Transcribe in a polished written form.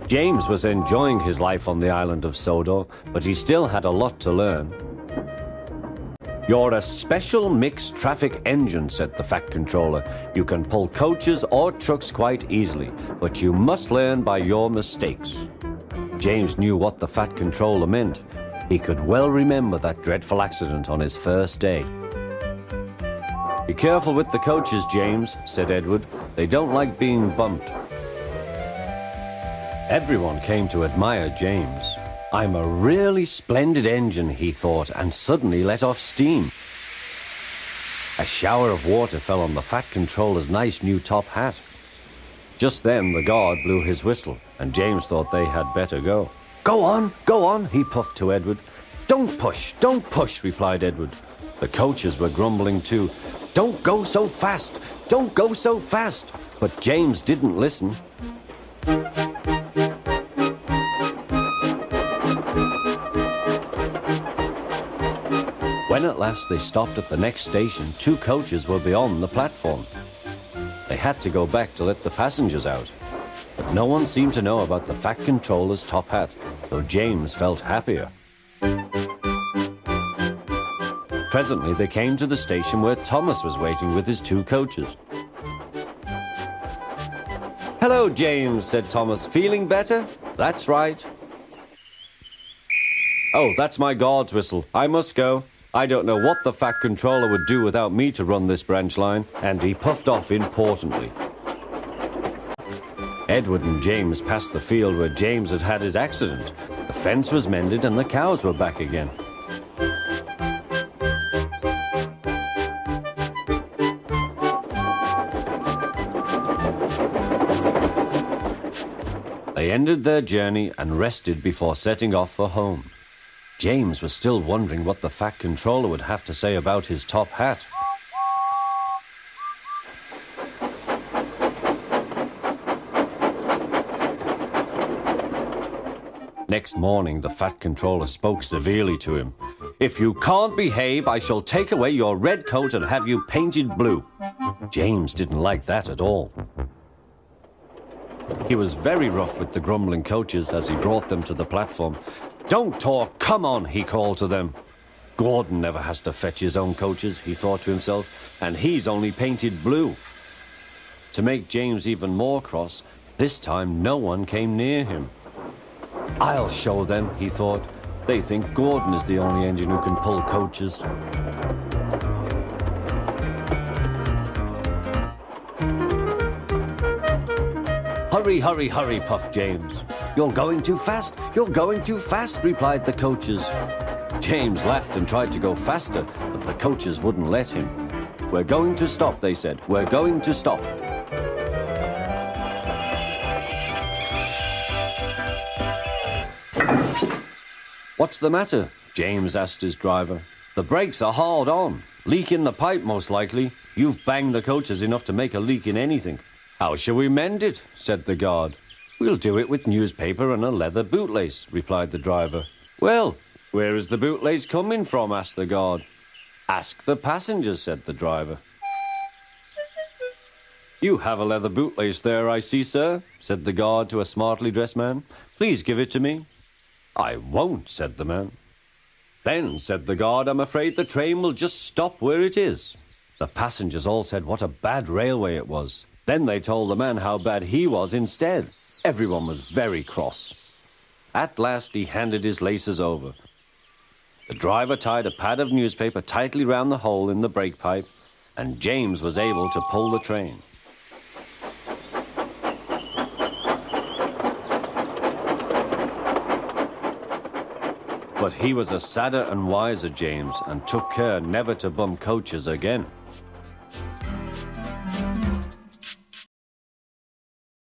James was enjoying his life on the island of Sodor, but he still had a lot to learn. "You're a special mixed traffic engine," said the Fat Controller. "You can pull coaches or trucks quite easily, but you must learn by your mistakes." James knew what the Fat Controller meant. He could well remember that dreadful accident on his first day. "Be careful with the coaches, James," said Edward. "They don't like being bumped." Everyone came to admire James. "I'm a really splendid engine," he thought, and suddenly let off steam. A shower of water fell on the Fat Controller's nice new top hat. Just then the guard blew his whistle, and James thought they had better go. Go on," he puffed to Edward. Don't push," replied Edward. The coaches were grumbling too. Don't go so fast! But James didn't listen. When at last they stopped at the next station, 2 coaches were beyond the platform. They had to go back to let the passengers out. But no one seemed to know about the Fat Controller's top hat, though James felt happier. Presently they came to the station where Thomas was waiting with his 2 coaches. "Hello, James," said Thomas. "Feeling better?" "That's right." "Oh, that's my guard's whistle. I must go. I don't know what the Fat Controller would do without me to run this branch line," and he puffed off importantly. Edward and James passed the field where James had had his accident. The fence was mended and the cows were back again. They ended their journey and rested before setting off for home. James was still wondering what the Fat Controller would have to say about his top hat. Next morning, the Fat Controller spoke severely to him. "If you can't behave, I shall take away your red coat and have you painted blue." James didn't like that at all. He was very rough with the grumbling coaches as he brought them to the platform. "Don't talk, come on," he called to them. "Gordon never has to fetch his own coaches," he thought to himself, "and he's only painted blue." To make James even more cross, this time no one came near him. "I'll show them," he thought. "They think Gordon is the only engine who can pull coaches." Hurry, hurry, puffed James. You're going too fast, replied the coaches. James laughed and tried to go faster, but the coaches wouldn't let him. "We're going to stop," they said. "We're going to stop." "What's the matter?" James asked his driver. "The brakes are hard on. Leak in the pipe, most likely. You've banged the coaches enough to make a leak in anything." "How shall we mend it?" said the guard. "We'll do it with newspaper and a leather bootlace," replied the driver. "Well, where is the bootlace coming from?" asked the guard. "Ask the passengers," said the driver. "You have a leather bootlace there, I see, sir," said the guard to a smartly dressed man. "Please give it to me." "I won't," said the man. "Then," said the guard, "I'm afraid the train will just stop where it is." The passengers all said what a bad railway it was. Then they told the man how bad he was instead. Everyone was very cross. At last he handed his laces over. The driver tied a pad of newspaper tightly round the hole in the brake pipe, and James was able to pull the train. But he was a sadder and wiser James, and took care never to bump coaches again.